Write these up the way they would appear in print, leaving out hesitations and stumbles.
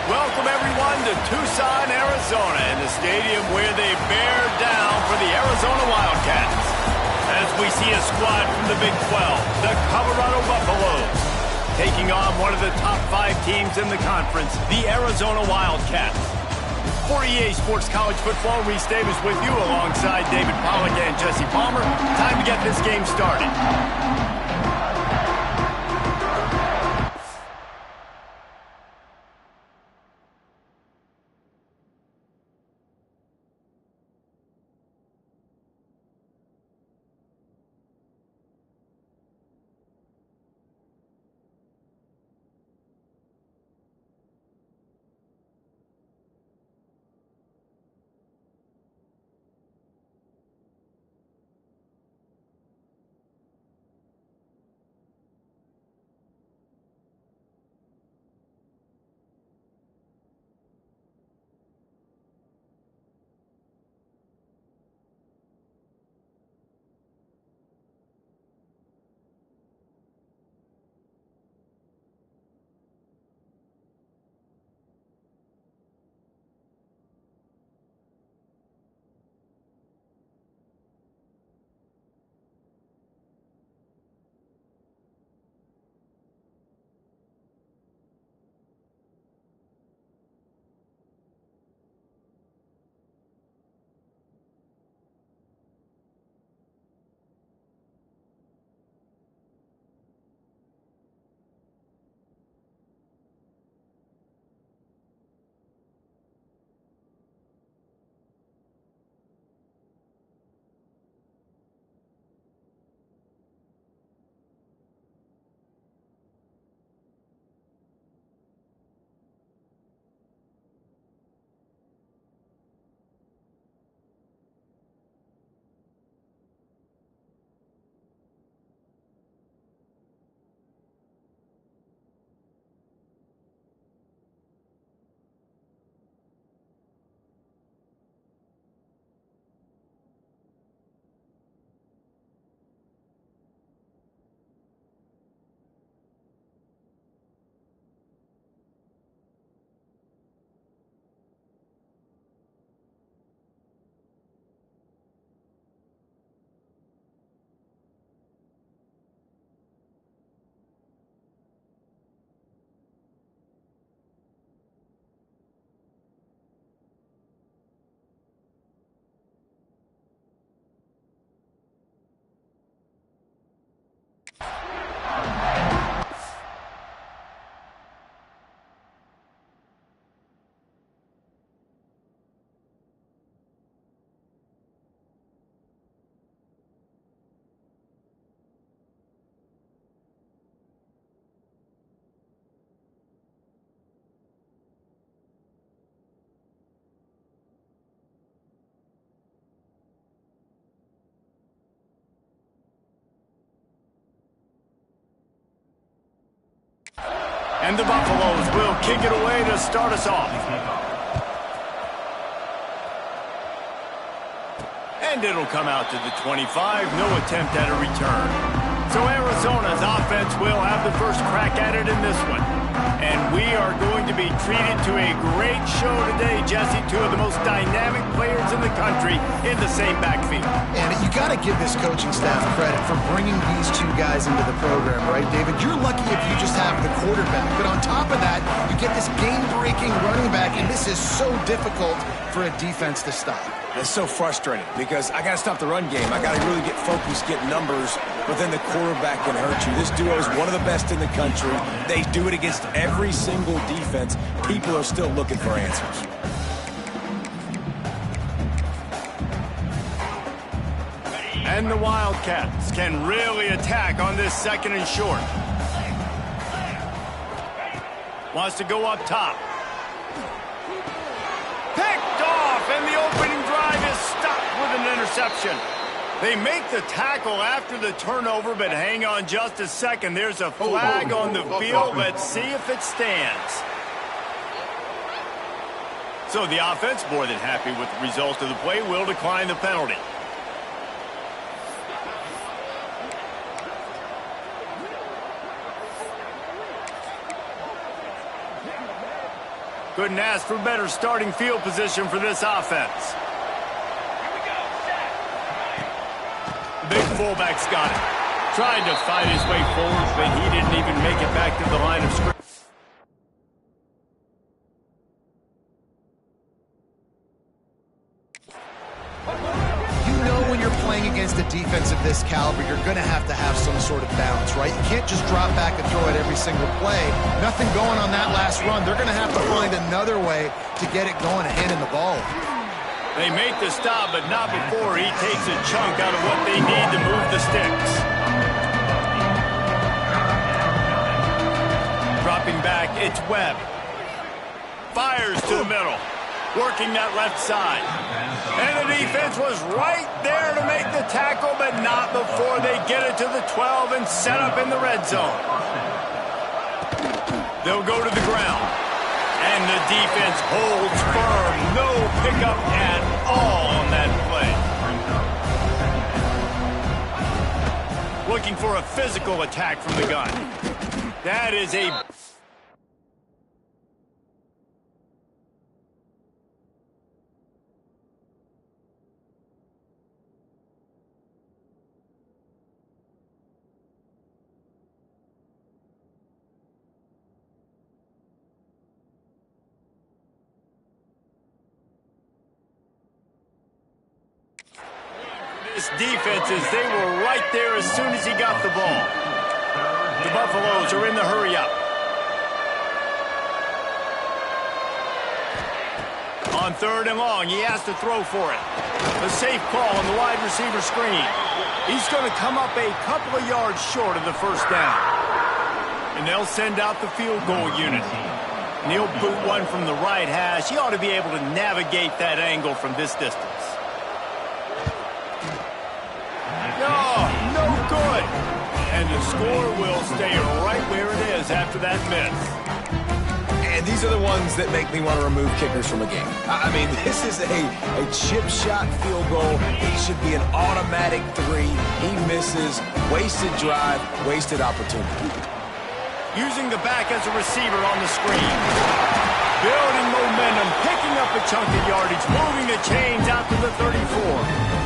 Welcome, everyone, to Tucson, Arizona, in the stadium where they bear down for the Arizona Wildcats. As we see a squad from the Big 12, the Colorado Buffaloes, taking on one of the top 5 teams in the conference, the Arizona Wildcats. For EA Sports College Football, Reese Davis with you alongside David Pollack and Jesse Palmer. Time to get this game started. And the Buffaloes will kick it away to start us off. And it'll come out to the 25. No attempt at a return. So Arizona's offense will have the first crack at it in this one. And we are going to be treated to a great show today, Jesse. 2 of the most dynamic players in the country in the same backfield. And you got to give this coaching staff credit for bringing these 2 guys into the program, right, David? You're lucky if you just have the quarterback. But on top of that, you get this game-breaking running back, and this is so difficult for a defense to stop. It's so frustrating because I got to stop the run game. I got to really get focused, get numbers, but then the quarterback can hurt you. This duo is one of the best in the country. They do it against every single defense. People are still looking for answers. And the Wildcats can really attack on this 2nd and short. Wants to go up top. Picked off, and the opening drive is stopped with an interception. They make the tackle after the turnover, but hang on just a second. There's a flag on the field. Let's see if it stands. So the offense, more than happy with the result of the play, will decline the penalty. Couldn't ask for better starting field position for this offense. The big fullback's got it. Tried to fight his way forward, but he didn't even make it back to the line of scrimmage. When you're playing against a defense of this caliber, you're going to have some sort of balance, right? You can't just drop back and throw it every single play. Nothing going on that last run. They're going to have to find another way to get it going and handing the ball. They make the stop, but not before he takes a chunk out of what they need to move the sticks. Dropping back, it's Webb. Fires to the middle. Working that left side. And the defense was right there to make the tackle, but not before they get it to the 12 and set up in the red zone. They'll go to the ground. And the defense holds firm. No pickup at all on that play. Looking for a physical attack from the gun. That is a... defenses, they were right there as soon as he got the ball. The Buffaloes are in the hurry-up. On 3rd and long, he has to throw for it. A safe call on the wide receiver screen. He's going to come up a couple of yards short of the first down. And they'll send out the field goal unit. And he'll boot one from the right hash. He ought to be able to navigate that angle from this distance. No good. And the score will stay right where it is after that miss. And these are the ones that make me want to remove kickers from a game. I mean, this is a chip shot field goal. It should be an automatic 3. He misses. Wasted drive, wasted opportunity. Using the back as a receiver on the screen. Building momentum, picking up a chunk of yardage, moving the chains out to the 34.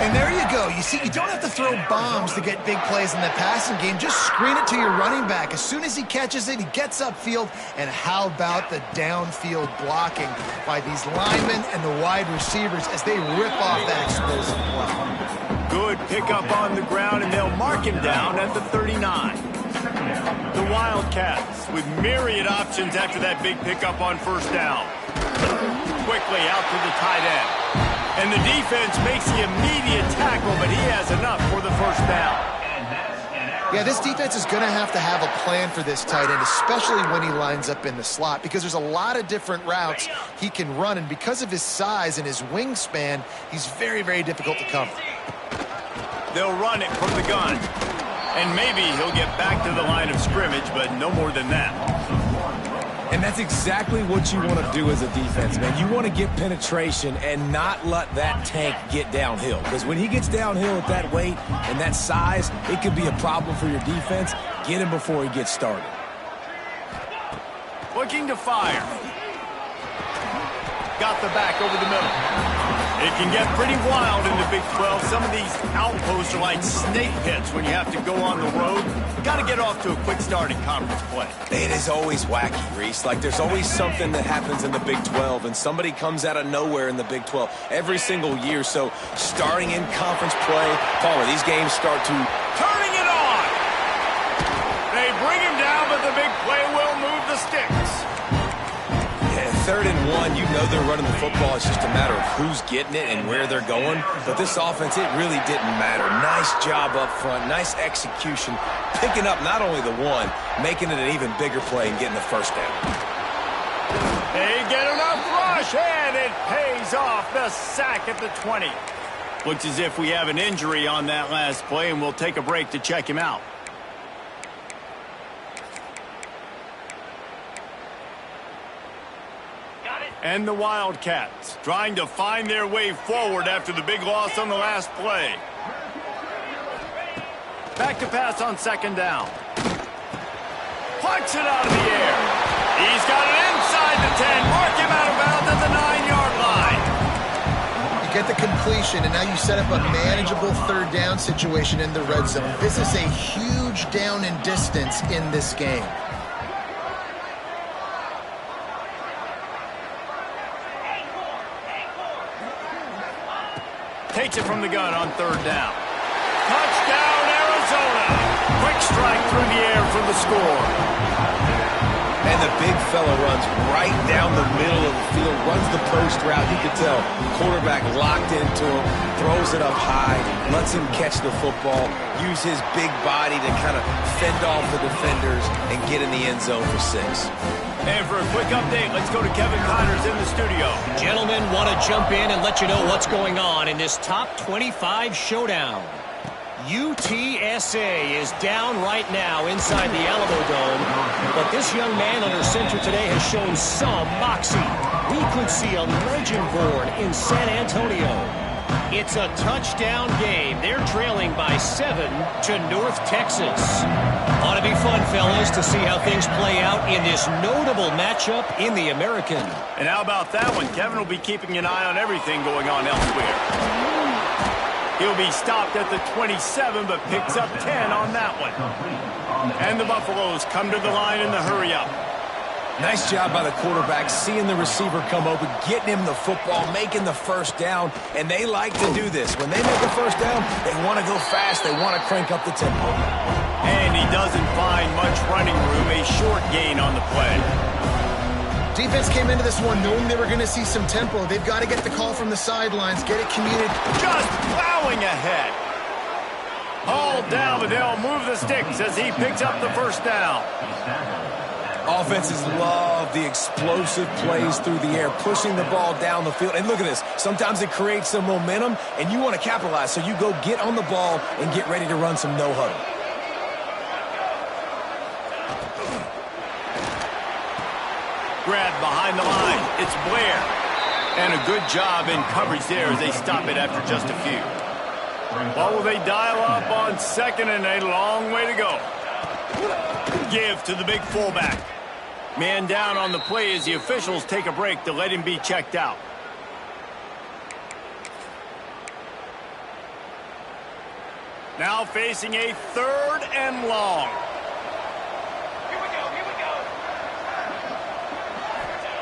And there you go. You see, you don't have to throw bombs to get big plays in the passing game. Just screen it to your running back. As soon as he catches it, he gets upfield. And how about the downfield blocking by these linemen and the wide receivers as they rip off that explosive play. Good pickup on the ground, and they'll mark him down at the 39. The Wildcats with myriad options after that big pickup on first down. Quickly out to the tight end. And the defense makes the immediate tackle, but he has enough for the first down. Yeah, this defense is going to have a plan for this tight end, especially when he lines up in the slot, because there's a lot of different routes he can run, and because of his size and his wingspan, he's very, very difficult to cover. They'll run it from the gun, and maybe he'll get back to the line of scrimmage, but no more than that. And that's exactly what you want to do as a defense, man. You want to get penetration and not let that tank get downhill. Because when he gets downhill at that weight and that size, it could be a problem for your defense. Get him before he gets started. Looking to fire. Got the back over the middle. It can get pretty wild in the Big 12. Some of these outposts are like snake pits when you have to go on the road. Got to get off to a quick start in conference play. It is always wacky, Reese. Like, there's always something that happens in the Big 12, and somebody comes out of nowhere in the Big 12 every single year. So, starting in conference play, Palmer, these games start to... Turning it on! They bring him down, but the big play will move the sticks. 3rd and 1, you know they're running the football. It's just a matter of who's getting it and where they're going. But this offense, it really didn't matter. Nice job up front, nice execution, picking up not only the one, making it an even bigger play and getting the first down. They get enough rush, and it pays off. The sack at the 20. Looks as if we have an injury on that last play, and we'll take a break to check him out. And the Wildcats trying to find their way forward after the big loss on the last play. Back to pass on 2nd down. Plucks it out of the air. He's got it inside the completion, and now you set up a manageable third down situation in the red zone. This is a huge down in distance in this game. Takes it from the gun on third down. Touchdown, Arizona! Quick strike through the air for the score. And the big fella runs right down the middle of the field, runs the post route. You can tell quarterback locked into him, throws it up high, lets him catch the football, use his big body to kind of fend off the defenders and get in the end zone for 6. And for a quick update, let's go to Kevin Connors in the studio. Gentlemen, want to jump in and let you know what's going on in this top 25 showdown. UTSA is down right now inside the Alamo Dome, but this young man under center today has shown some moxie. We could see a legend born in San Antonio. It's a touchdown game. They're trailing by 7 to North Texas. Ought to be fun, fellas, to see how things play out in this notable matchup in the American. And how about that one? Kevin will be keeping an eye on everything going on elsewhere. He'll be stopped at the 27, but picks up 10 on that one. And the Buffaloes come to the line in the hurry-up. Nice job by the quarterback, seeing the receiver come open, getting him the football, making the first down, and they like to do this. When they make a first down, they want to go fast, they want to crank up the tempo. And he doesn't find much running room, a short gain on the play. Defense came into this one knowing they were going to see some tempo. They've got to get the call from the sidelines, get it commuted. Just plowing ahead. Hauled down, but they'll move the sticks as he picks up the first down. Offenses love the explosive plays through the air, pushing the ball down the field. And look at this. Sometimes it creates some momentum, and you want to capitalize. So you go get on the ball and get ready to run some no-huddle. Grab behind the line. It's Blair. And a good job in coverage there as they stop it after just a few. What will they dial up on second and a long way to go? Give to the big fullback. Man down on the play as the officials take a break to let him be checked out. Now facing a third and long.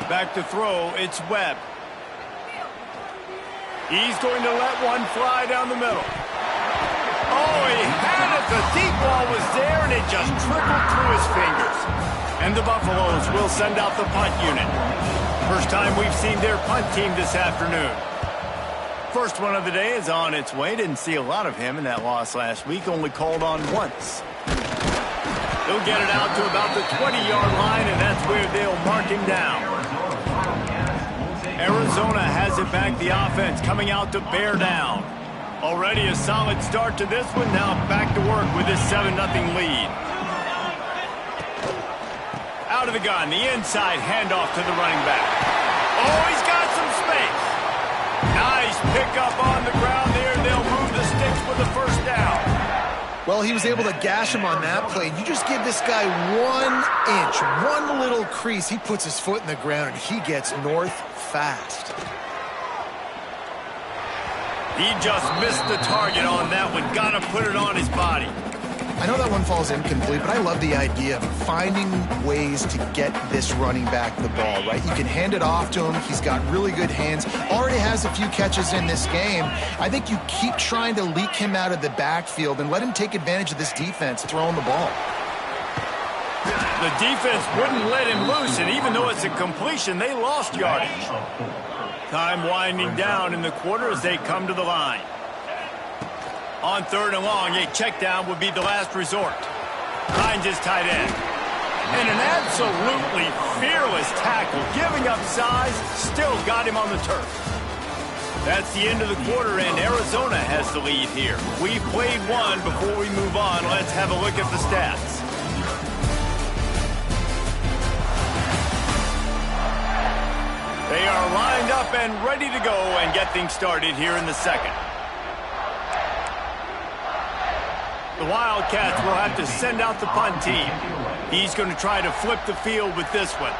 Back to throw, it's Webb. He's going to let one fly down the middle. Oh, he had it. The deep ball was there, and it just trickled through his fingers. And the Buffaloes will send out the punt unit. First time we've seen their punt team this afternoon. First one of the day is on its way. Didn't see a lot of him in that loss last week, only called on once. He'll get it out to about the 20-yard line, and that's where they'll mark him down. Arizona has it back, the offense coming out to bear down. Already a solid start to this one, now back to work with this 7-0 lead. Out of the gun, the inside handoff to the running back. Oh, he's got some space. Nice pickup on the ground there. They'll move the sticks with the first down. Well, he was able to gash him on that play. You just give this guy 1 inch, one little crease. He puts his foot in the ground, and he gets north fast. He just missed the target on that one. Got to put it on his body. I know that one falls incomplete, but I love the idea of finding ways to get this running back the ball, right? You can hand it off to him. He's got really good hands. Already has a few catches in this game. I think you keep trying to leak him out of the backfield and let him take advantage of this defense throwing the ball. The defense wouldn't let him loose, and even though it's a completion, they lost yardage. Time winding down in the quarter as they come to the line. On third and long, a check down would be the last resort. Finds his tight end. And an absolutely fearless tackle, giving up size, still got him on the turf. That's the end of the quarter, and Arizona has the lead here. We've played one. Before we move on, let's have a look at the stats. They are lined up and ready to go and get things started here in the second. The Wildcats will have to send out the punt team. He's going to try to flip the field with this one.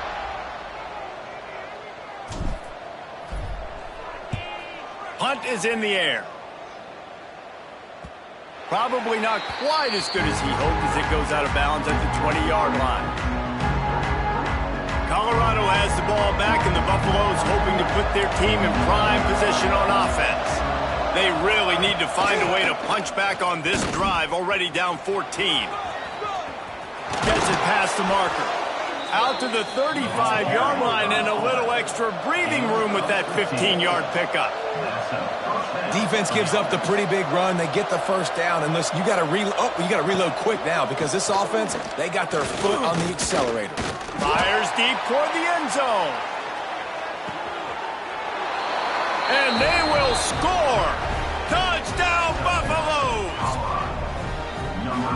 Punt is in the air. Probably not quite as good as he hoped as it goes out of bounds at the 20-yard line. Colorado has the ball back, and the Buffaloes hoping to put their team in prime position on offense. They really need to find a way to punch back on this drive, already down 14. Gets it past the marker. Out to the 35-yard line, and a little extra breathing room with that 15-yard pickup. Defense gives up the pretty big run. They get the first down, and listen, you got to reload quick now because this offense, they got their foot on the accelerator. Fires deep toward the end zone. And they will score. Touchdown, Buffaloes!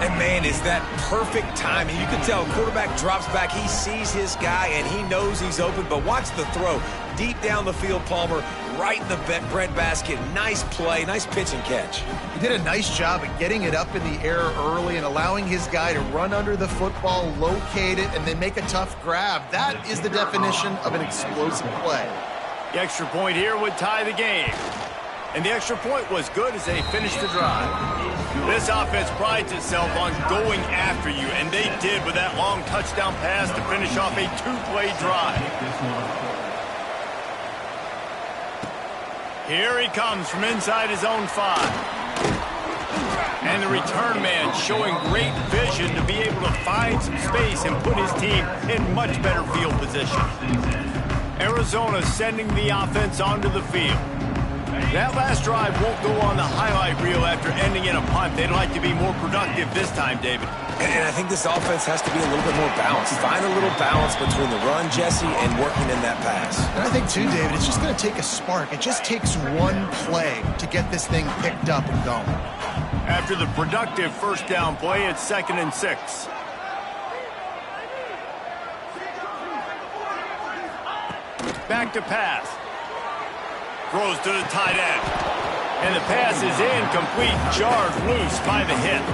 And, man, is that perfect timing. You can tell quarterback drops back. He sees his guy, and he knows he's open. But watch the throw. Deep down the field, Palmer, right in the breadbasket. Nice play, nice pitch and catch. He did a nice job at getting it up in the air early and allowing his guy to run under the football, locate it, and then make a tough grab. That is the definition of an explosive play. The extra point here would tie the game. And the extra point was good as they finished the drive. This offense prides itself on going after you, and they did with that long touchdown pass to finish off a two-play drive. Here he comes from inside his own 5. And the return man showing great vision to be able to find some space and put his team in much better field position. Arizona sending the offense onto the field. That last drive won't go on the highlight reel after ending in a punt. They'd like to be more productive this time, David. And I think this offense has to be a little bit more balanced. Find a little balance between the run, Jesse, and working in that pass. And I think, too, David, it's just going to take a spark. It just takes one play to get this thing picked up and going. After the productive first down play, it's 2nd and 6. Back to pass. Throws to the tight end. And the pass is incomplete, jarred loose by the hit.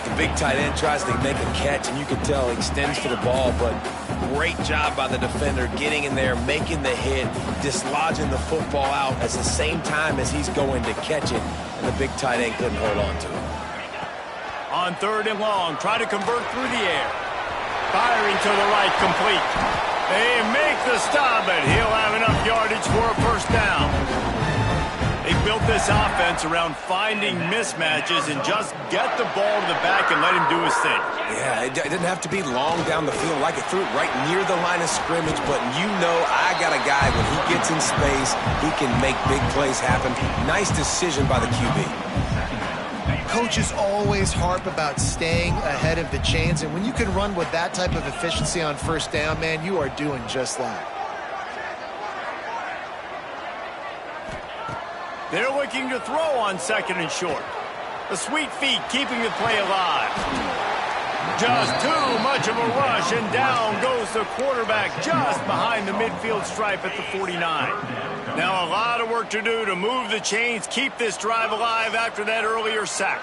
The big tight end tries to make a catch, and you can tell he extends for the ball, but great job by the defender getting in there, making the hit, dislodging the football out at the same time as he's going to catch it, and the big tight end couldn't hold on to it. On 3rd and long, try to convert through the air. Firing to the right, complete. They make the stop, but he'll have enough yardage for a first down. They built this offense around finding mismatches and just get the ball to the back and let him do his thing. Yeah, it didn't have to be long down the field. Like it threw it right near the line of scrimmage, but you know I got a guy, when he gets in space, he can make big plays happen. Nice decision by the QB. Coaches always harp about staying ahead of the chains, and when you can run with that type of efficiency on first down, man, you are doing just that. They're looking to throw on 2nd and short. The sweet feet keeping the play alive. Just too much of a rush, and down goes the quarterback just behind the midfield stripe at the 49. Now a lot of work to do to move the chains, keep this drive alive after that earlier sack.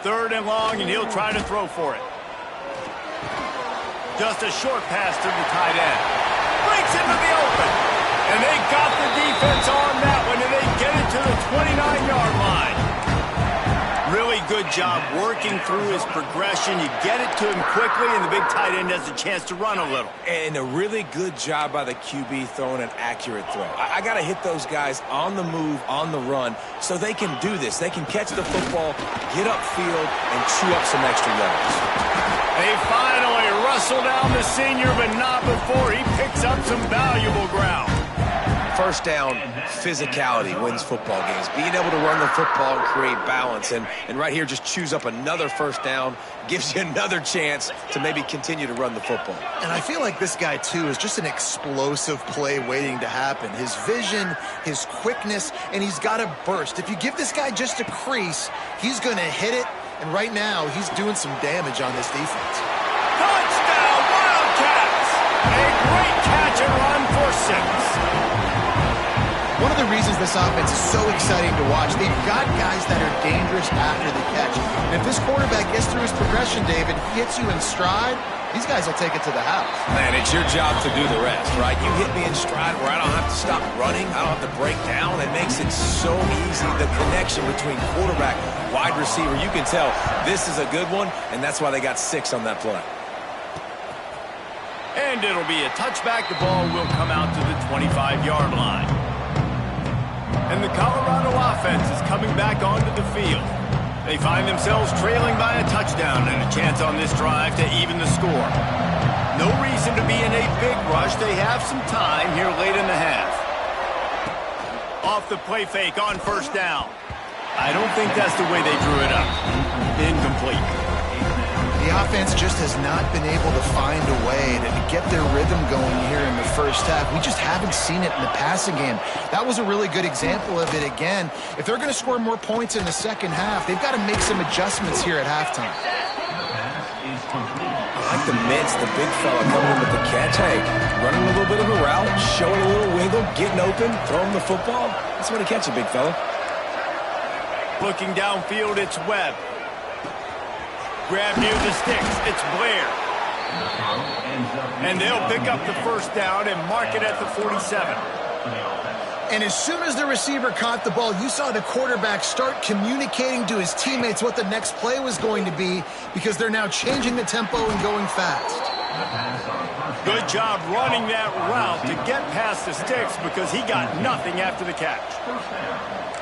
3rd and long, and he'll try to throw for it. Just a short pass to the tight end. Breaks into the open. And they got the defense on that one, and they get it to the 29-yard line. Really good job working through his progression. You get it to him quickly, and the big tight end has a chance to run a little. And a really good job by the QB throwing an accurate throw. I got to hit those guys on the move, on the run, so they can do this. They can catch the football, get upfield, and chew up some extra yards. They finally wrestle down the senior, but not before he picks up some valuable ground. First down, physicality wins football games. Being able to run the football and create balance. And right here, just chews up another first down, gives you another chance to maybe continue to run the football. And I feel like this guy, too, is just an explosive play waiting to happen. His vision, his quickness, and he's got a burst. If you give this guy just a crease, he's going to hit it. And right now, he's doing some damage on this defense. Touchdown, Wildcats! A great catch and run for 6. One of the reasons this offense is so exciting to watch, they've got guys that are dangerous after the catch. And if this quarterback gets through his progression, David, he hits you in stride, these guys will take it to the house. Man, it's your job to do the rest, right? You hit me in stride where I don't have to stop running. I don't have to break down. It makes it so easy. The connection between quarterback, wide receiver, you can tell this is a good one, and that's why they got 6 on that play. And it'll be a touchback. The ball will come out to the 25-yard line. And the Colorado offense is coming back onto the field. They find themselves trailing by a touchdown and a chance on this drive to even the score. No reason to be in a big rush. They have some time here late in the half. Off the play fake on first down. I don't think that's the way they drew it up. Incomplete. The offense just has not been able to find a way to get their rhythm going here in the first half. We just haven't seen it in the passing game. That was a really good example of it again. If they're going to score more points in the second half, they've got to make some adjustments here at halftime. I like the mitts, the big fella coming in with the catch. Hey, running a little bit of a route, showing a little wiggle, getting open, throwing the football. That's when he catch a big fella. Looking downfield, it's Webb. Grab near the sticks. It's Blair. And they'll pick up the first down and mark it at the 47. And as soon as the receiver caught the ball, you saw the quarterback start communicating to his teammates what the next play was going to be because they're now changing the tempo and going fast. Good job running that route to get past the sticks because he got nothing after the catch.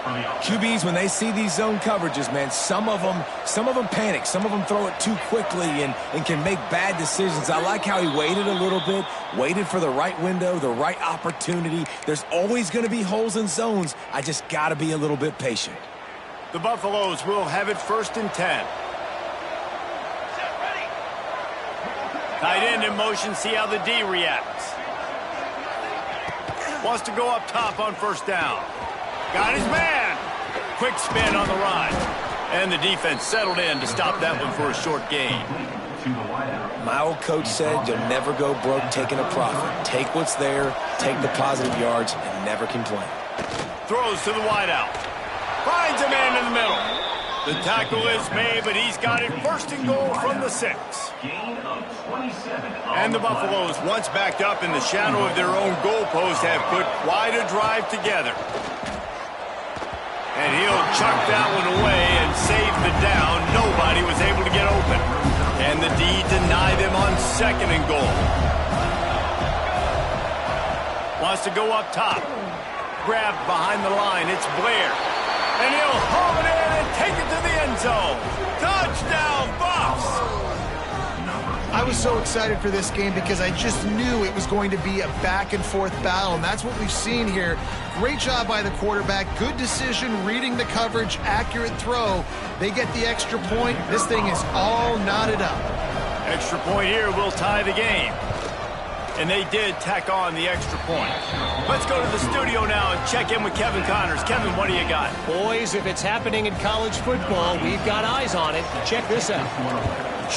QBs, when they see these zone coverages, man, some of them panic. Some of them throw it too quickly and can make bad decisions. I like how he waited a little bit, waited for the right window, the right opportunity. There's always going to be holes in zones. I just got to be a little bit patient. The Buffaloes will have it 1st and 10. Tight end in motion, see how the D reacts. Wants to go up top on first down. Got his man. Quick spin on the ride. And the defense settled in to stop that one for a short gain. My old coach said you'll never go broke taking a profit. Take what's there, take the positive yards, and never complain. Throws to the wideout. Finds a man in the middle. The tackle is made, but he's got it 1st and goal from the 6. And the Buffaloes, once backed up in the shadow of their own goalpost, have put quite a drive together. And he'll chuck that one away and save the down. Nobody was able to get open. And the D deny them on 2nd and goal. Wants to go up top. Grabbed behind the line. It's Blair. And he'll haul it in and take it to the end zone. Touchdown, Buffs! I was so excited for this game because I just knew it was going to be a back-and-forth battle, and that's what we've seen here. Great job by the quarterback. Good decision, reading the coverage, accurate throw. They get the extra point. This thing is all knotted up. Extra point here will tie the game. And they did tack on the extra point. Let's go to the studio now and check in with Kevin Connors. Kevin, what do you got? Boys, if it's happening in college football, we've got eyes on it. Check this out.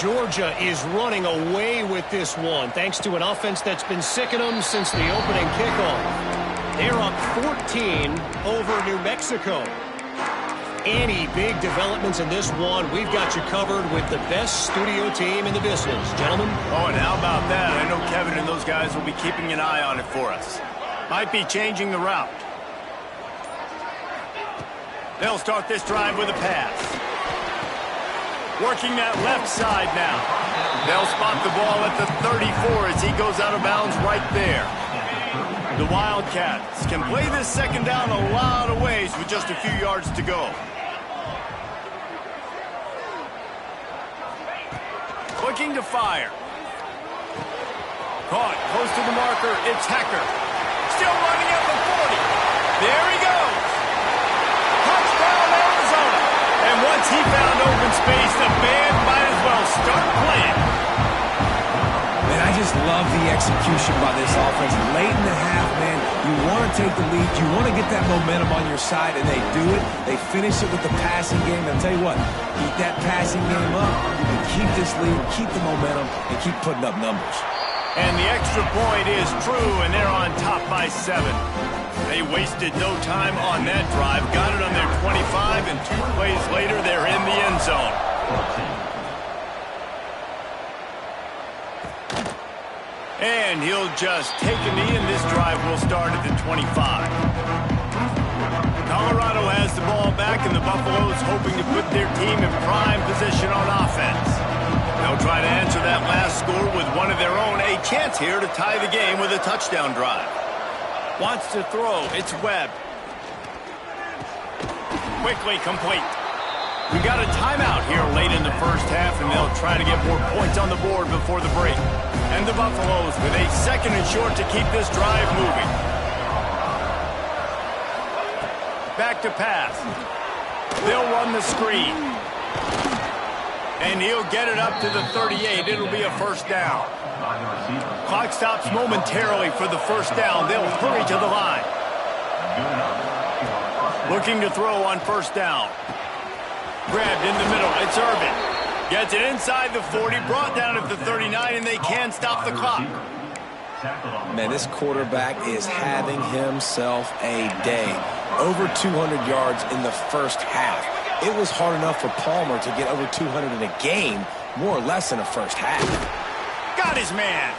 Georgia is running away with this one, thanks to an offense that's been sicking them since the opening kickoff. They're up 14 over New Mexico. Any big developments in this one, we've got you covered with the best studio team in the business. Gentlemen? Oh, and how about that? I know Kevin and those guys will be keeping an eye on it for us. Might be changing the route. They'll start this drive with a pass. Working that left side now. They'll spot the ball at the 34 as he goes out of bounds right there. The Wildcats can play this 2nd down a lot of ways with just a few yards to go. Looking to fire. Caught close to the marker. It's Hecker. Still running at the 40. There he goes. Touchdown, Arizona. And once he found open space, the band might as well start playing. Man, I just love the execution by this offense. Late in the half, man, you want to take the lead. You want to get that momentum on your side, and they do it. They finish it with the passing game. I'll tell you what, keep that passing game up and keep this lead, keep the momentum, and keep putting up numbers. And the extra point is true, and they're on top by 7. They wasted no time on that drive, got it on their 25, and 2 plays later, they're in the end zone. And he'll just take a knee, and this drive will start at the 25. Colorado has the ball back, and the Buffaloes hoping to put their team in prime position on offense. They'll try to answer that last score with one of their own. A chance here to tie the game with a touchdown drive. Wants to throw. It's Webb. Quickly complete. We got a timeout here late in the first half, and they'll try to get more points on the board before the break. And the Buffaloes with a 2nd and short to keep this drive moving. Back to pass. They'll run the screen. And he'll get it up to the 38. It'll be a first down. Clock stops momentarily for the first down. They'll hurry to the line. Looking to throw on first down. Grabbed in the middle. It's Irvin. Gets it inside the 40, brought down at the 39, and they can stop the clock. Man, this quarterback is having himself a day. Over 200 yards in the first half. It was hard enough for Palmer to get over 200 in a game, more or less in the first half. Got his man.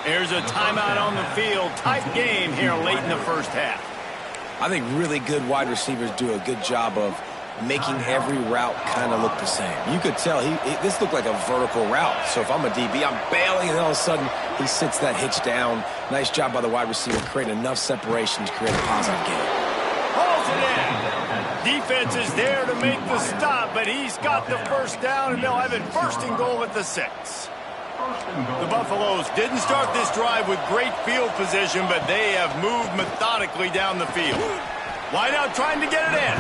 Here's a timeout on the field. Tight game here late in the first half. I think really good wide receivers do a good job of making every route kind of look the same. You could tell this looked like a vertical route. So if I'm a DB, I'm bailing, and all of a sudden he sits that hitch down. Nice job by the wide receiver, creating enough separation to create a positive game. Hauls it in. Defense is there to make the stop, but he's got the first down, and they'll have it 1st and goal at the 6. The Buffaloes didn't start this drive with great field position, but they have moved methodically down the field. Wide out trying to get it in.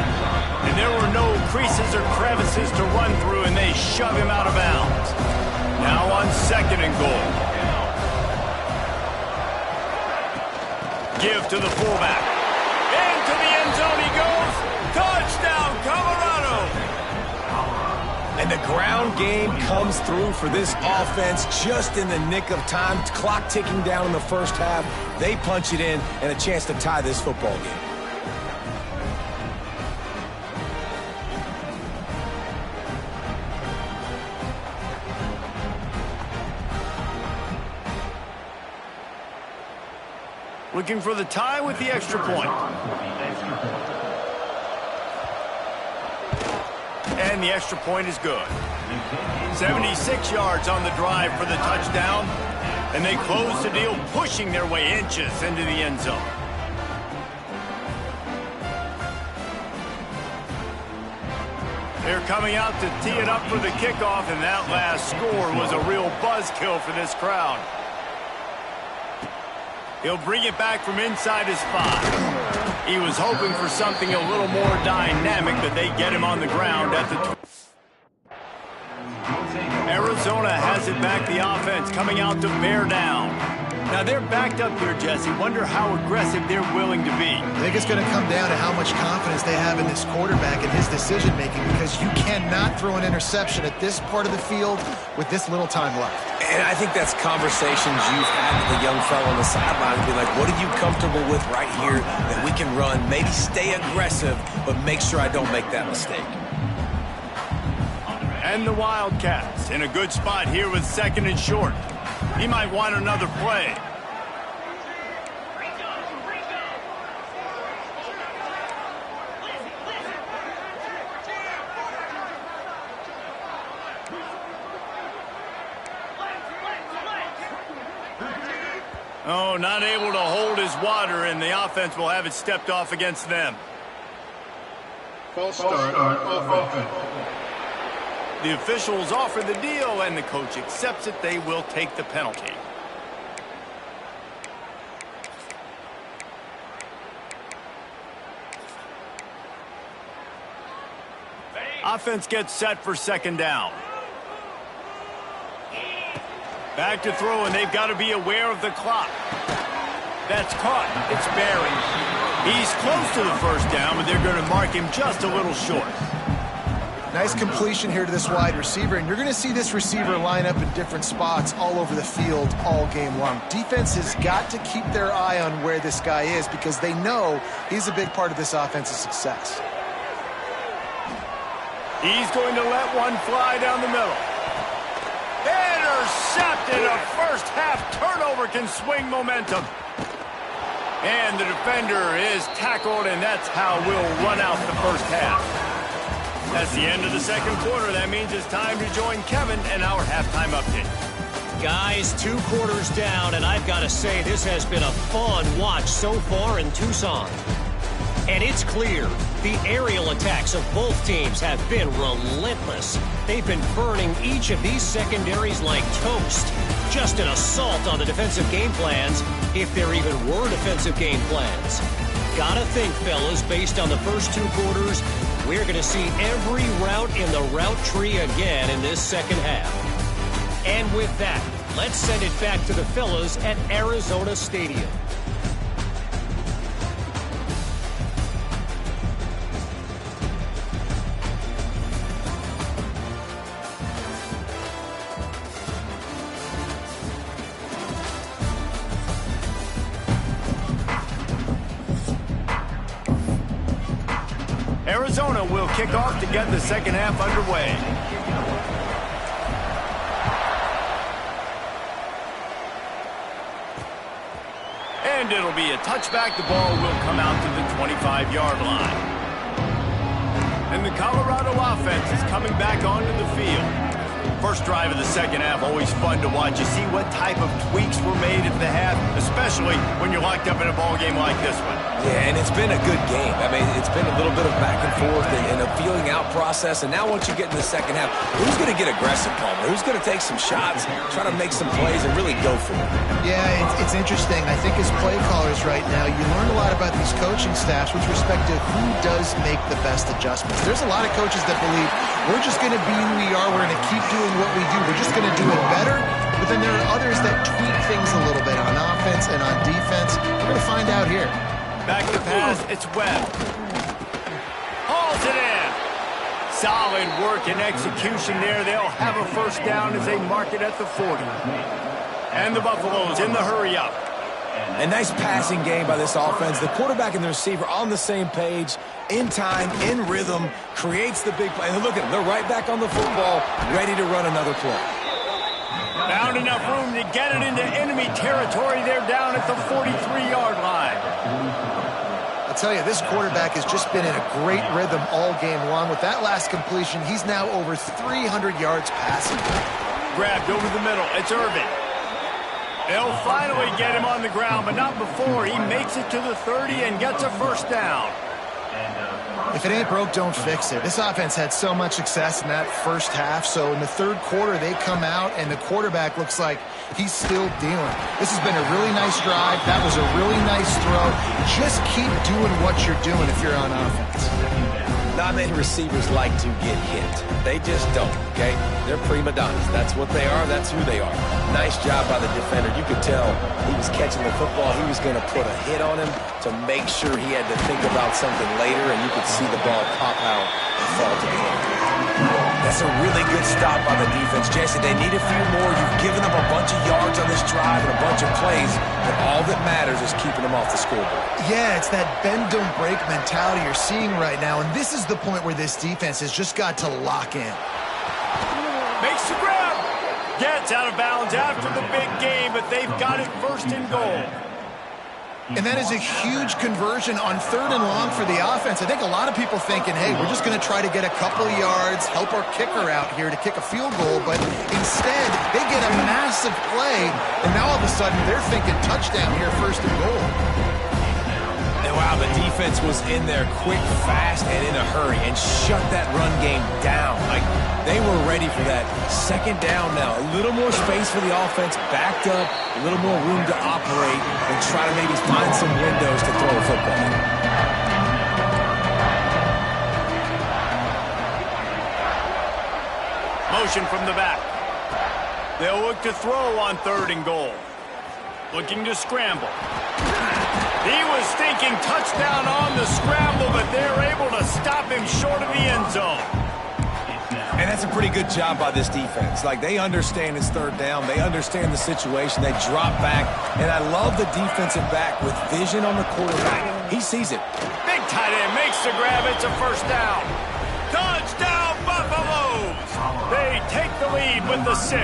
And there were no creases or crevices to run through, and they shove him out of bounds. Now on 2nd and goal. Give to the fullback. Into the end zone he goes. Touchdown, Colorado! And the ground game comes through for this offense just in the nick of time. Clock ticking down in the first half. They punch it in, and a chance to tie this football game. Looking for the tie with the extra point. And the extra point is good. 76 yards on the drive for the touchdown. And they close the deal, pushing their way inches into the end zone. They're coming out to tee it up for the kickoff, and that last score was a real buzzkill for this crowd. He'll bring it back from inside his 5. He was hoping for something a little more dynamic, but they get him on the ground at the... Arizona has it back, the offense coming out to bear down. Now they're backed up here, Jesse. Wonder how aggressive they're willing to be. I think it's going to come down to how much confidence they have in this quarterback and his decision-making, because you cannot throw an interception at this part of the field with this little time left. And I think that's conversations you've had with the young fellow on the sideline and be like, what are you comfortable with right here that we can run? Maybe stay aggressive, but make sure I don't make that mistake. And the Wildcats in a good spot here with 2nd and short. He might want another play. Oh, not able to hold his water, and the offense will have it stepped off against them. False start on offense. The officials offer the deal, and the coach accepts it. They will take the penalty. Offense gets set for 2nd down. Back to throw, and they've got to be aware of the clock. That's caught. It's Barry. He's close to the first down, but they're going to mark him just a little short. Nice completion here to this wide receiver, and you're going to see this receiver line up in different spots all over the field all game long. Defense has got to keep their eye on where this guy is because they know he's a big part of this offense's success. He's going to let one fly down the middle. Intercepted. A first half turnover can swing momentum. And the defender is tackled, and that's how we'll run out the first half. That's the end of the second quarter. That means it's time to join Kevin and our halftime update. Guys, 2 quarters down, and I've got to say this has been a fun watch so far in Tucson. And it's clear the aerial attacks of both teams have been relentless. They've been burning each of these secondaries like toast. Just an assault on the defensive game plans, if there even were defensive game plans. Gotta think, fellas, based on the first 2 quarters, we're going to see every route in the route tree again in this second half. And with that, let's send it back to the fellas at Arizona Stadium. Arizona will kick off to get the second half underway. And it'll be a touchback. The ball will come out to the 25-yard line. And the Colorado offense is coming back onto the field. First drive of the second half, always fun to watch. You see what type of tweaks were made at the half, especially when you're locked up in a ball game like this one. Yeah, and it's been a good game. I mean, it's been a little bit of back and forth and a feeling out process. And now once you get in the second half, who's going to get aggressive, Palmer? Who's going to take some shots, try to make some plays, and really go for it? Yeah, it's interesting. I think as play callers right now, you learn a lot about these coaching staffs with respect to who does make the best adjustments. There's a lot of coaches that believe we're just going to be who we are. We're going to keep doing what we do. We're just going to do it better. But then there are others that tweak things a little bit on offense and on defense. We're going to find out here. Back to pass, it's Webb. Hauls it in. Solid work and execution there. They'll have a first down as they mark it at the 40. And the Buffaloes in the hurry-up. A nice passing game by this offense. The quarterback and the receiver on the same page, in time, in rhythm, creates the big play. And look at them. They're right back on the football, ready to run another play. Found enough room to get it into enemy territory. They're down at the 43-yard line. I'll tell you, this quarterback has just been in a great rhythm all game long. With that last completion, he's now over 300 yards passing. Grabbed over the middle. It's Irvin. They'll finally get him on the ground, but not before he makes it to the 30 and gets a first down. If it ain't broke, don't fix it. This offense had so much success in that first half, so in the third quarter, they come out, and the quarterback looks like he's still dealing. This has been a really nice drive. That was a really nice throw. Just keep doing what you're doing if you're on offense. Not many receivers like to get hit. They just don't, okay? They're prima donnas. That's what they are. That's who they are. Nice job by the defender. You could tell he was catching the football. He was going to put a hit on him to make sure he had to think about something later, and you could see the ball pop out and fall to the ground. That's a really good stop by the defense. Jesse, they need a few more. You've given them a bunch of yards on this drive and a bunch of plays, but all that matters is keeping them off the scoreboard. Yeah, it's that bend, don't break mentality you're seeing right now, and this is the point where this defense has just got to lock in. Makes the grab. Gets out of bounds after the big game, but they've got it first and goal. And that is a huge conversion on 3rd and long for the offense. I think a lot of people thinking, hey, we're just going to try to get a couple of yards, help our kicker out here to kick a field goal. But instead, they get a massive play, and now all of a sudden they're thinking touchdown here, 1st and goal. And wow, the defense was in there quick, fast, and in a hurry and shut that run game down. Like, they were ready for that. 2nd down now. A little more space for the offense, backed up, a little more room to operate and try to maybe find some windows to throw a football in. Motion from the back. They'll look to throw on 3rd and goal. Looking to scramble. He was thinking touchdown on the scramble, but they're able to stop him short of the end zone. And that's a pretty good job by this defense. Like, they understand it's third down. They understand the situation. They drop back. And I love the defensive back with vision on the quarterback. He sees it. Big tight end makes the grab. It's a first down. Touchdown, Buffaloes! They take the lead with the 6.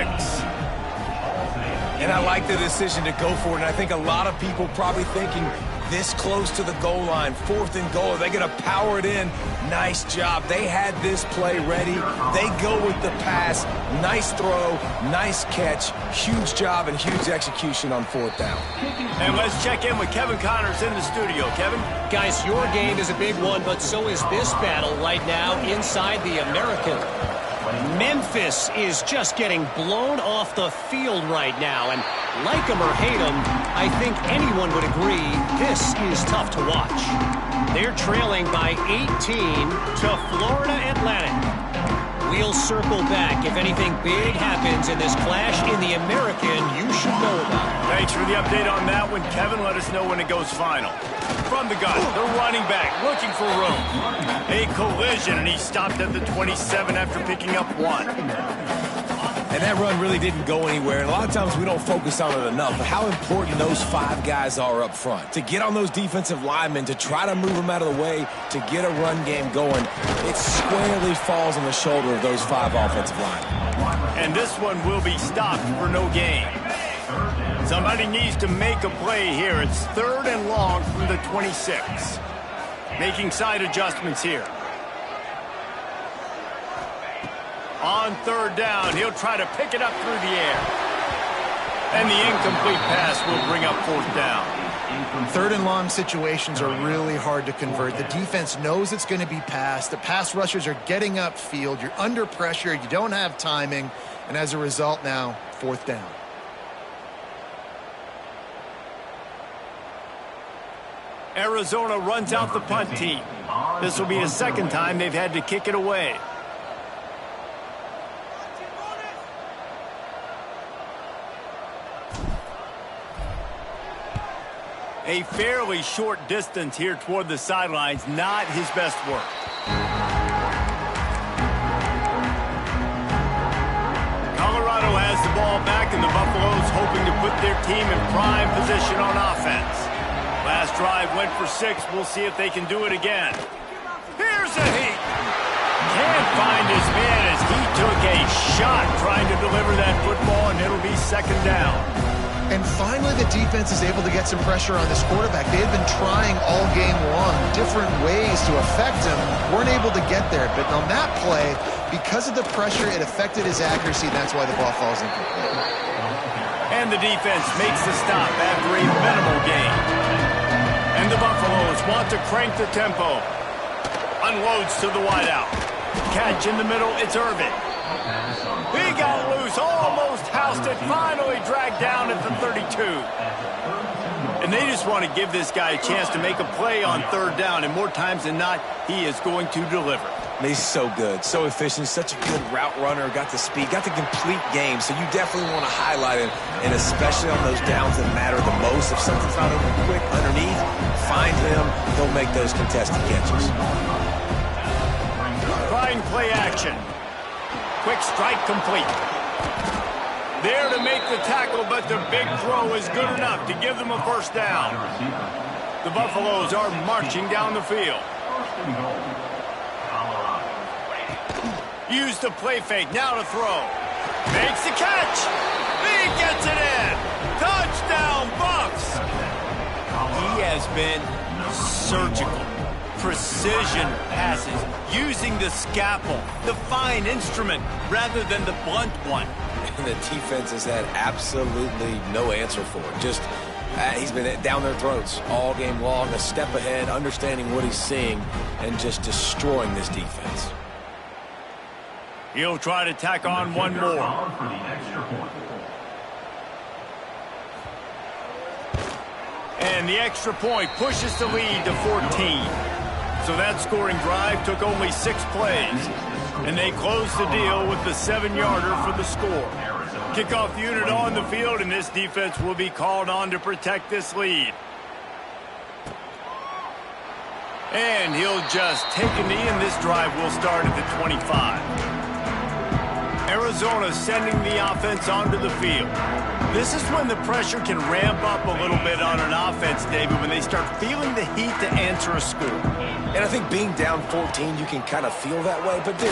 And I like the decision to go for it. And I think a lot of people probably thinking this close to the goal line, 4th and goal, are they going to power it in? Nice job. They had this play ready. They go with the pass. Nice throw, nice catch. Huge job and huge execution on 4th down. And let's check in with Kevin Connors in the studio. Kevin? Guys, your game is a big one, but so is this battle right now inside the American. Memphis is just getting blown off the field right now, and like them or hate them, I think anyone would agree this is tough to watch. They're trailing by 18 to Florida Atlantic. We'll circle back if anything big happens in this clash in the American you should know about. Thanks for the update on that one, Kevin. Let us know when it goes final. From the gun, the running back looking for room. A collision, and he stopped at the 27 after picking up 1. And that run really didn't go anywhere. And a lot of times we don't focus on it enough. But how important those 5 guys are up front. To get on those defensive linemen, to try to move them out of the way, to get a run game going, it squarely falls on the shoulder of those 5 offensive linemen. And this one will be stopped for no gain. Somebody needs to make a play here. It's 3rd and long from the 26. Making side adjustments here. On 3rd down, he'll try to pick it up through the air. And the incomplete pass will bring up 4th down. 3rd and long situations are really hard to convert. The defense knows it's going to be passed. The pass rushers are getting upfield. You're under pressure. You don't have timing. And as a result now, 4th down. Arizona runs out the punt team. This will be the 2nd time they've had to kick it away. A fairly short distance here toward the sidelines, not his best work. Colorado has the ball back, and the Buffaloes hoping to put their team in prime position on offense. Last drive went for 6. We'll see if they can do it again. Here's a heat. Can't find his man as he took a shot trying to deliver that football, and it'll be 2nd down. And finally, the defense is able to get some pressure on this quarterback. They had been trying all game long different ways to affect him. Weren't able to get there. But on that play, because of the pressure, it affected his accuracy. That's why the ball falls incomplete. And the defense makes the stop after a minimal gain. And the Buffaloes want to crank the tempo. Unloads to the wideout. Catch in the middle, it's Irvin. He got loose, almost housed it, finally dragged down at the 32. And they just want to give this guy a chance to make a play on 3rd down, and more times than not, he is going to deliver. He's so good, so efficient, such a good route runner, got the speed, got the complete game, so you definitely want to highlight him, and especially on those downs that matter the most. If something's not open quick underneath, find him, he'll make those contested catches. Trying play action. Quick strike complete. There to make the tackle, but the big throw is good enough to give them a 1st down. The Buffaloes are marching down the field. Use the play fake, now to throw. Makes the catch. He gets it in. Touchdown, Buffs. He has been surgical. Precision passes, using the scalpel, the fine instrument, rather than the blunt one. And the defense has had absolutely no answer for it. Just, he's been down their throats all game long, a step ahead, understanding what he's seeing, and just destroying this defense. He'll try to tack on one more. And the extra point pushes the lead to 14. So that scoring drive took only 6 plays. And they closed the deal with the 7-yarder for the score. Kickoff unit on the field, and this defense will be called on to protect this lead. And he'll just take a knee, and this drive will start at the 25. Arizona sending the offense onto the field. This is when the pressure can ramp up a little bit on an offense, David, when they start feeling the heat to answer a score. And I think being down 14, you can kind of feel that way. But, dude,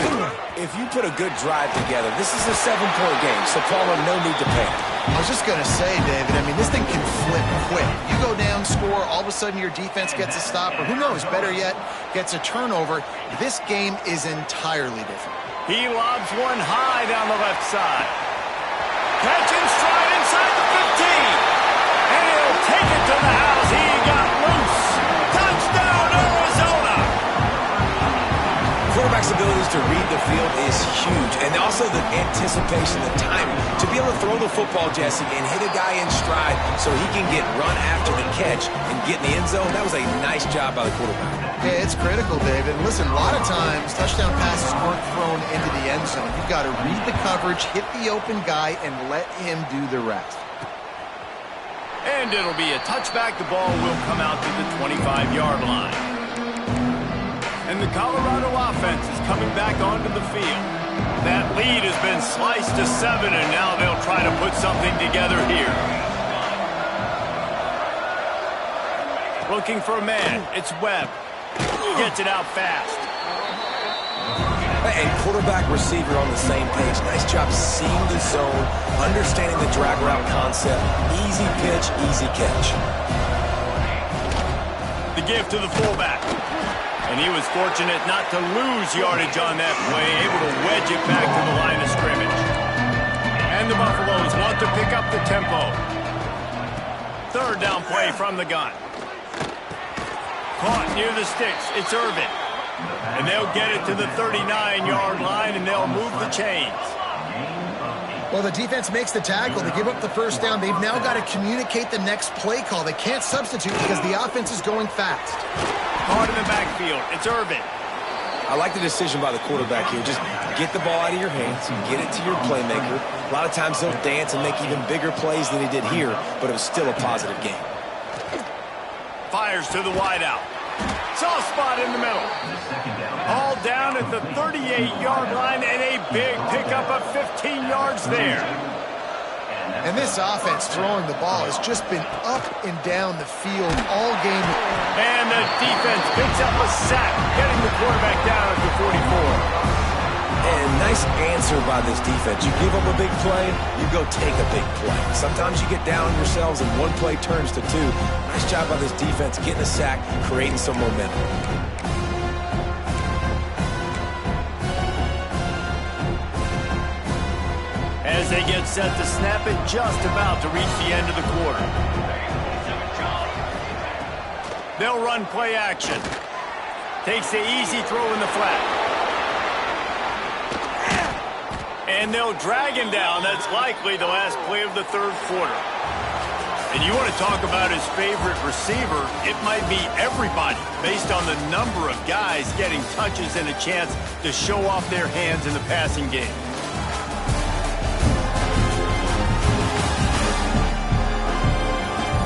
if you put a good drive together, this is a 7-point game, so Palmer, no need to panic. I was just going to say, David, I mean, this thing can flip quick. You go down, score, all of a sudden your defense gets a stop, or who knows, better yet, gets a turnover. This game is entirely different. He lobs one high down the left side. Catch and stride inside the 15. And he'll take it to the house. He got loose. Touchdown, Arizona. Quarterback's abilities to read the field is huge. And also the anticipation, the timing. To be able to throw the football, Jesse, and hit a guy in stride so he can get run after the catch and get in the end zone, that was a nice job by the quarterback. Yeah, it's critical, David. Listen, a lot of times, touchdown passes aren't thrown into the end zone. You've got to read the coverage, hit the open guy, and let him do the rest. And it'll be a touchback. The ball will come out to the 25-yard line. And the Colorado offense is coming back onto the field. That lead has been sliced to 7, and now they'll try to put something together here. Looking for a man. It's Webb. Gets it out fast. And quarterback, receiver on the same page. Nice job seeing the zone, understanding the drag route concept. Easy pitch, easy catch. The give to the fullback. And he was fortunate not to lose yardage on that play, able to wedge it back to the line of scrimmage. And the Buffaloes want to pick up the tempo. Third down play from the gun. Caught near the sticks. It's Irvin. And they'll get it to the 39-yard line, and they'll move the chains. Well, the defense makes the tackle. They give up the first down. They've now got to communicate the next play call. They can't substitute because the offense is going fast. Caught in the backfield. It's Irvin. I like the decision by the quarterback here. Just get the ball out of your hands, get it to your playmaker. A lot of times they'll dance and make even bigger plays than he did here, but it was still a positive game. Fires to the wideout. Soft spot in the middle. All down at the 38-yard line, and a big pickup of 15 yards there. And this offense throwing the ball has just been up and down the field all game. And the defense picks up a sack, getting the quarterback down at the 44. And nice answer by this defense. You give up a big play, you go take a big play. Sometimes you get down on yourselves and one play turns to two. Nice job by this defense getting a sack, creating some momentum. As they get set to snap it, just about to reach the end of the quarter. They'll run play action. Takes the easy throw in the flat. And they'll drag him down. That's likely the last play of the third quarter. And you want to talk about his favorite receiver, it might be everybody based on the number of guys getting touches and a chance to show off their hands in the passing game.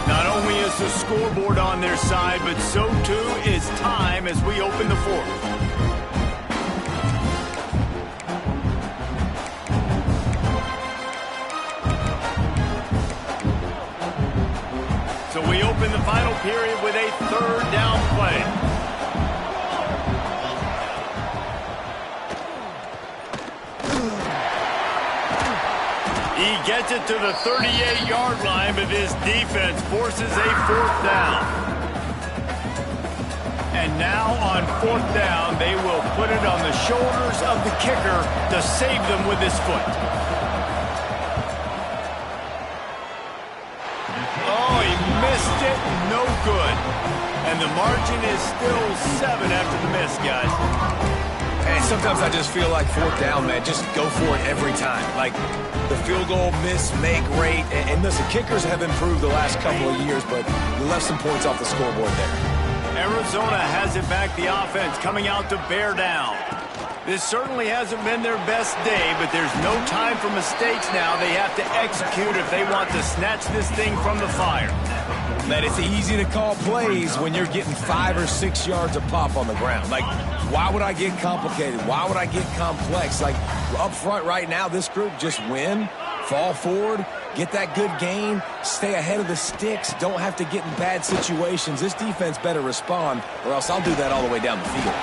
Not only is the scoreboard on their side, but so too is time as we open the fourth. So we open the final period with a third down play. He gets it to the 38-yard line, but his defense forces a fourth down. And now on fourth down, they will put it on the shoulders of the kicker to save them with his foot. Oh, he missed it. No good. And the margin is still 7 after the miss, guys. And sometimes I just feel like fourth down, man. Just go for it every time. Like the field goal miss, make rate. And listen, kickers have improved the last couple of years, but you left some points off the scoreboard there. Arizona has it back, the offense coming out to bear down. This certainly hasn't been their best day, but there's no time for mistakes now. They have to execute if they want to snatch this thing from the fire. Man, it's easy to call plays when you're getting 5 or 6 yards of pop on the ground. Like, why would I get complicated? Why would I get complex? Like, up front right now, this group just win, fall forward, get that good gain, stay ahead of the sticks, don't have to get in bad situations. This defense better respond, or else I'll do that all the way down the field.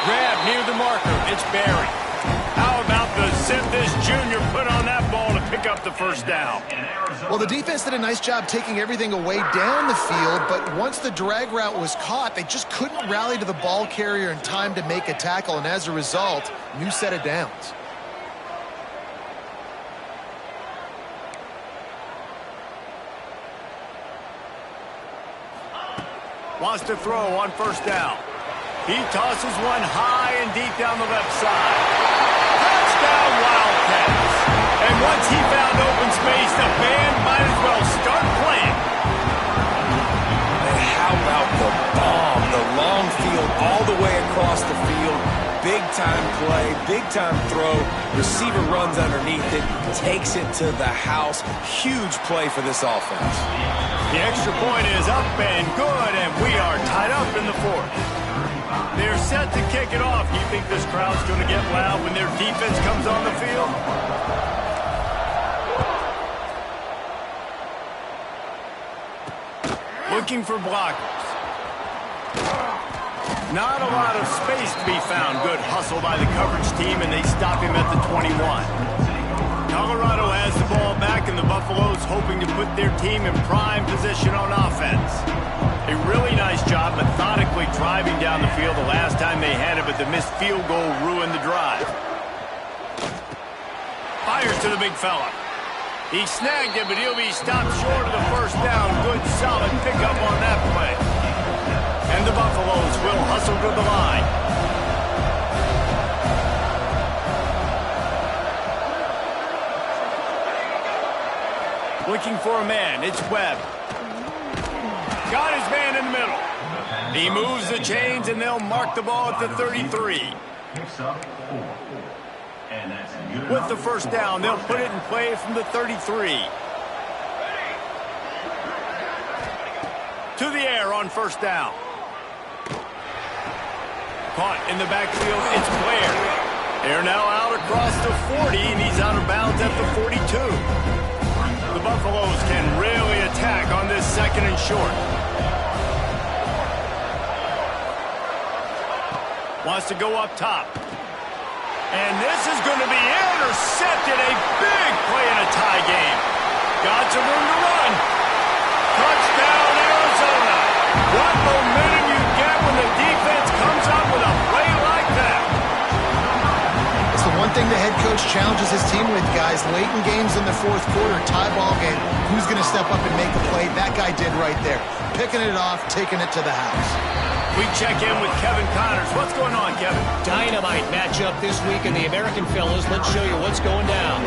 Grab near the marker. It's Barry. How about the zip this junior put on that ball to pick up the first down? Well, the defense did a nice job taking everything away down the field, but once the drag route was caught, they just couldn't rally to the ball carrier in time to make a tackle, and as a result, new set of downs. Wants to throw on first down. He tosses one high and deep down the left side. Touchdown, Wildcats. And once he found open space, the band might as well start playing. And how about the bomb? The long field all the way across the field. Big-time play, big-time throw. Receiver runs underneath it, takes it to the house. Huge play for this offense. The extra point is up and good, and we are tied up in the fourth. They're set to kick it off. You think this crowd's going to get loud when their defense comes on the field? Looking for blockers. Not a lot of space to be found. Good hustle by the coverage team, and they stop him at the 21. Colorado has the ball back, and the Buffaloes hoping to put their team in prime position on offense. A really nice job methodically driving down the field the last time they had it, but the missed field goal ruined the drive. Fires to the big fella. He snagged it, but he'll be stopped short of the first down. Good, solid pickup on that play. And the Buffaloes will hustle to the line. Looking for a man. It's Webb. Got his man in the middle. He moves the chains, and they'll mark the ball at the 33. With the first down, they'll put it in play from the 33. To the air on first down. Caught in the backfield, it's Blair. They're now out across the 40, and he's out of bounds at the 42. The Buffaloes can really attack on this second and short. Wants to go up top. And this is going to be intercepted. A big play in a tie game. Got some room to run. Touchdown, Arizona. What momentum you get when the defense comes up with a play like that. It's the one thing the head coach challenges his team with, guys. Late in games in the fourth quarter, tie ball game. Who's going to step up and make a play? That guy did right there. Picking it off, taking it to the house. We check in with Kevin Connors. What's going on, Kevin? Dynamite matchup this week in the American fellas. Let's show you what's going down.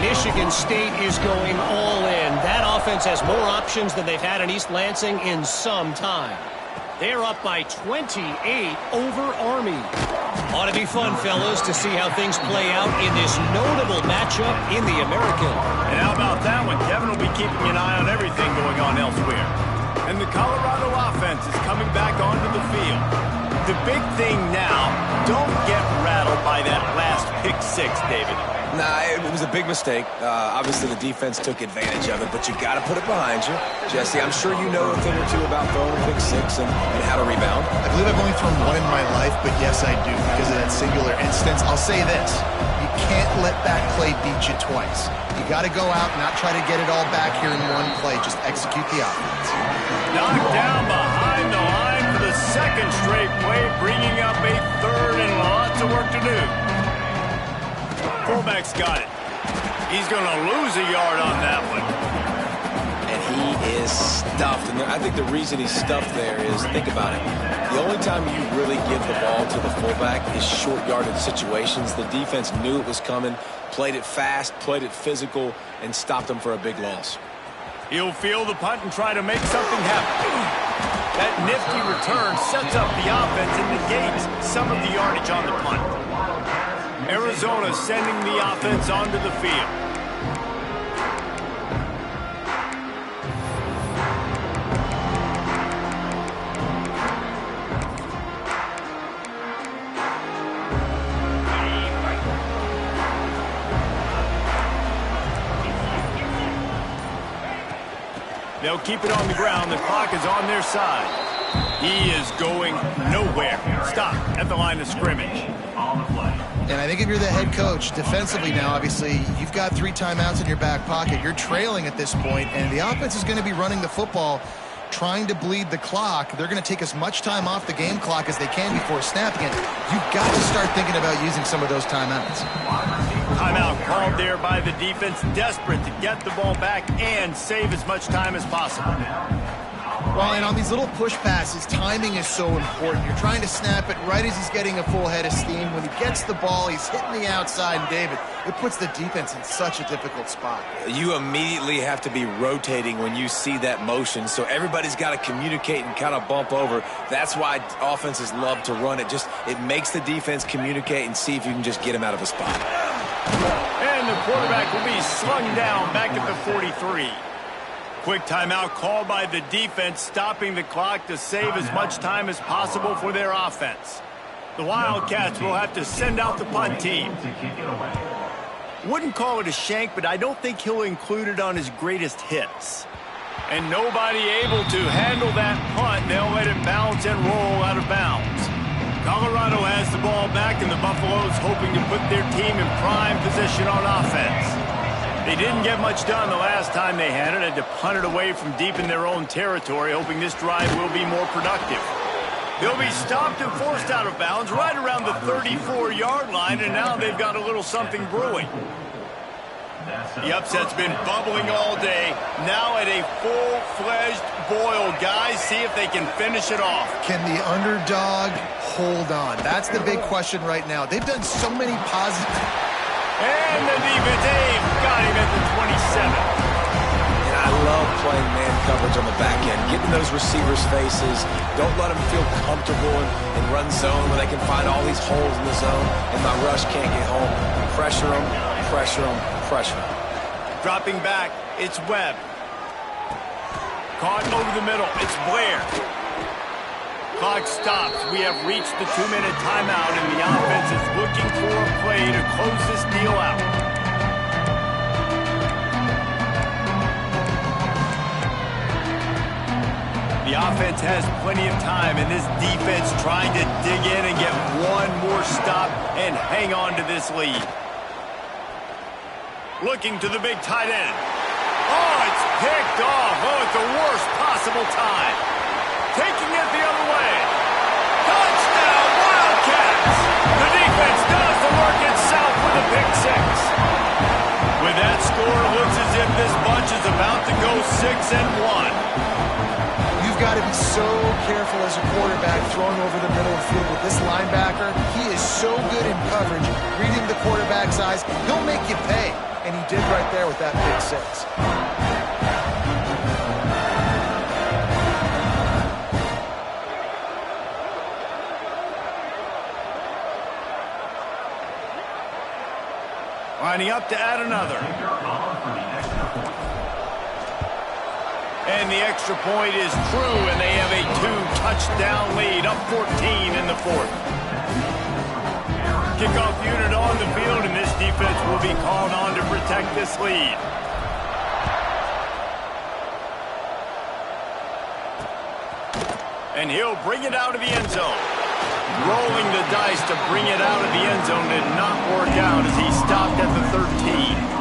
Michigan State is going all in. That offense has more options than they've had in East Lansing in some time. They're up by 28 over Army. Ought to be fun, fellas, to see how things play out in this notable matchup in the American. And how about that one? Kevin will be keeping an eye on everything going on elsewhere. And the Colorado offense is coming back onto the field. The big thing now, don't get rattled by that last pick six, David. Nah, it was a big mistake. Obviously, the defense took advantage of it, but you got to put it behind you. Jesse, I'm sure you know a thing or two about throwing a pick six and how to rebound. I believe I've only thrown one in my life, but yes, I do because of that singular instance. I'll say this. You can't let that play beat you twice. You got to go out and not try to get it all back here in one play. Just execute the offense. Knocked down behind the line for the second straight play, bringing up a third and lots of work to do. Fullback's got it. He's going to lose a yard on that one. And he is stuffed. And I think the reason he's stuffed there is, think about it. The only time you really give the ball to the fullback is short yardage situations. The defense knew it was coming, played it fast, played it physical, and stopped them for a big loss. He'll field the punt and try to make something happen. That nifty return sets up the offense and negates some of the yardage on the punt. Arizona sending the offense onto the field. They'll keep it on the ground. The clock is on their side. He is going nowhere. Stop at the line of scrimmage. And I think if you're the head coach, defensively now, obviously, you've got 3 timeouts in your back pocket. You're trailing at this point, and the offense is going to be running the football, trying to bleed the clock. They're going to take as much time off the game clock as they can before snapping it. You've got to start thinking about using some of those timeouts. Timeout called there by the defense, desperate to get the ball back and save as much time as possible. Well, and on these little push passes, timing is so important. You're trying to snap it right as he's getting a full head of steam. When he gets the ball, he's hitting the outside, and David, it puts the defense in such a difficult spot. You immediately have to be rotating when you see that motion, so everybody's got to communicate and kind of bump over. That's why offenses love to run it. It makes the defense communicate and see if you can just get him out of a spot. And the quarterback will be slung down back at the 43. Quick timeout called by the defense, stopping the clock to save as much time as possible for their offense. The Wildcats will have to send out the punt team. Wouldn't call it a shank, but I don't think he'll include it on his greatest hits. And nobody able to handle that punt. They'll let it bounce and roll out of bounds. Colorado has the ball back, and the Buffaloes hoping to put their team in prime position on offense. They didn't get much done the last time they had it to punt it away from deep in their own territory, hoping this drive will be more productive. They'll be stopped and forced out of bounds right around the 34-yard line, and now they've got a little something brewing. The upset's been bubbling all day. Now at a full-fledged boil. Guys, see if they can finish it off. Can the underdog hold on? That's the big question right now. They've done so many positive... And the defense, Dave got him at the 27. And I love playing man coverage on the back end, getting those receivers' faces. Don't let them feel comfortable in run zone where they can find all these holes in the zone, and my rush can't get home. Pressure them, pressure them, pressure them. Dropping back, it's Webb. Caught over the middle, it's Blair. Clock stops. We have reached the 2-minute timeout, and the offense is looking for a play to close this deal out. The offense has plenty of time, and this defense trying to dig in and get one more stop and hang on to this lead. Looking to the big tight end. Oh, it's picked off. Oh, at the worst possible time. Taking it the other way. Touchdown, Wildcats! The defense does the work itself with a pick six. With that score, it looks as if this bunch is about to go 6-1. You've got to be so careful as a quarterback throwing over the middle of the field with this linebacker. He is so good in coverage, reading the quarterback's eyes. He'll make you pay, and he did right there with that pick six. Lining up to add another. And the extra point is true, and they have a 2-touchdown lead, up 14 in the fourth. Kickoff unit on the field, and this defense will be called on to protect this lead. And he'll bring it out of the end zone. Rolling the dice to bring it out of the end zone did not work out as he stopped at the 13.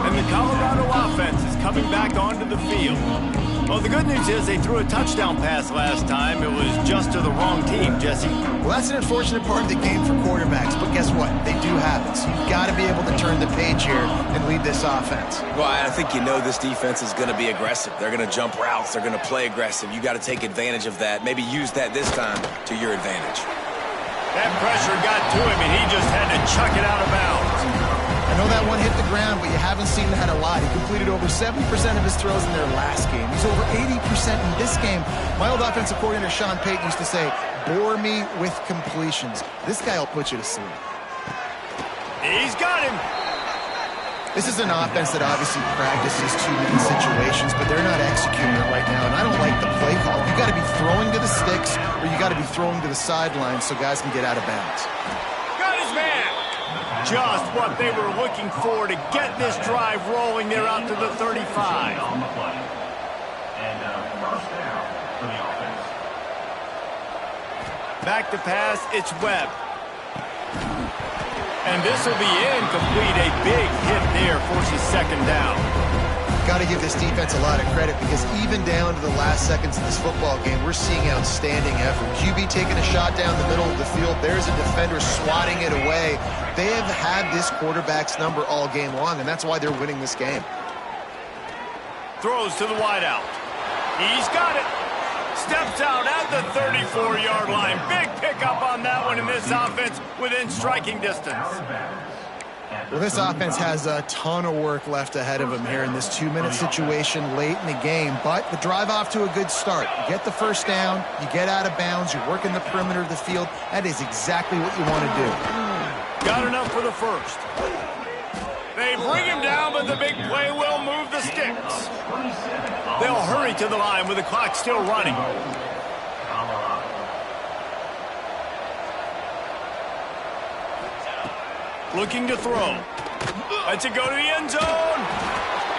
And the Colorado offense is coming back onto the field. Well, the good news is they threw a touchdown pass last time. It was just to the wrong team, Jesse. Well, that's an unfortunate part of the game for quarterbacks, but guess what? They do have it. So you've got to be able to turn the page here and lead this offense. Well, I think you know this defense is going to be aggressive. They're going to jump routes. They're going to play aggressive. You got to take advantage of that. Maybe use that this time to your advantage. That pressure got to him, and he just had to chuck it out of bounds. I know that one hit the ground, but you haven't seen that a lot. He completed over 70% of his throws in their last game. He's over 80% in this game. My old offensive coordinator, Sean Payton, used to say, bore me with completions. This guy will put you to sleep. He's got him. This is an offense that obviously practices two-man situations, but they're not executing it right now, and I don't like the play call. You got to be throwing to the sticks, or you got to be throwing to the sidelines so guys can get out of bounds. Got his man. Just what they were looking for to get this drive rolling. They're out to the 35. Back to pass, it's Webb. And this will be incomplete. A big hit there forces second down. Got to give this defense a lot of credit because even down to the last seconds of this football game, we're seeing outstanding effort. QB taking a shot down the middle of the field. There's a defender swatting it away. They have had this quarterback's number all game long, and that's why they're winning this game. Throws to the wideout. He's got it. Steps out at the 34-yard line. Big pickup on that one in this offense within striking distance. Well, this offense has a ton of work left ahead of them here in this two-minute situation late in the game, but the drive off to a good start. You get the first down, you get out of bounds, you're working the perimeter of the field. That is exactly what you want to do. Got enough for the first. They bring him down, but the big play will move the sticks. They'll hurry to the line with the clock still running. Looking to throw. Lets it go to the end zone.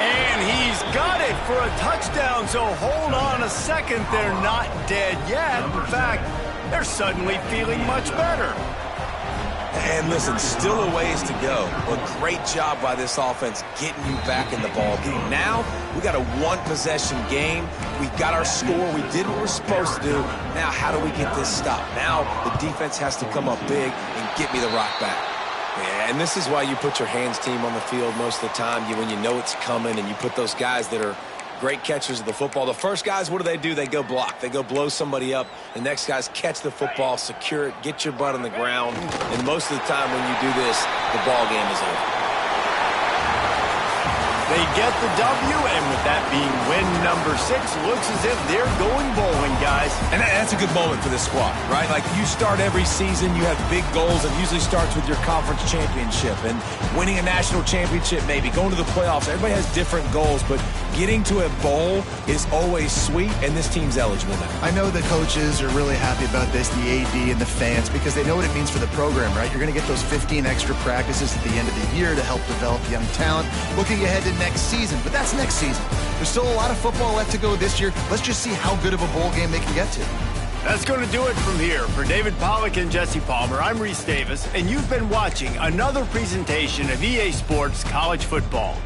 And he's got it for a touchdown, so hold on a second. They're not dead yet. In fact, they're suddenly feeling much better. And listen, still a ways to go, but great job by this offense getting you back in the ball game. Now, we got a one-possession game. We got our score. We did what we're supposed to do. Now, how do we get this stopped? Now, the defense has to come up big and get me the rock back. Yeah, and this is why you put your hands team on the field most of the time, when you know it's coming, and you put those guys that are great catchers of the football. The first guys, what do? They go block. They go blow somebody up. The next guys catch the football, secure it, get your butt on the ground. And most of the time when you do this, the ball game is over. They get the W, and with that being win number 6, looks as if they're going bowling, guys. And that's a good moment for this squad, right? Like, you start every season, you have big goals. It usually starts with your conference championship and winning a national championship, maybe going to the playoffs. Everybody has different goals, but getting to a bowl is always sweet, and this team's eligible now. I know the coaches are really happy about this, the AD and the fans, because they know what it means for the program, right? You're going to get those 15 extra practices at the end of the year to help develop young talent. Looking ahead to next season, but that's next season. There's still a lot of football left to go this year. Let's just see how good of a bowl game they can get to. That's going to do it from here. For David Pollack and Jesse Palmer, I'm Reese Davis, and you've been watching another presentation of EA Sports College Football.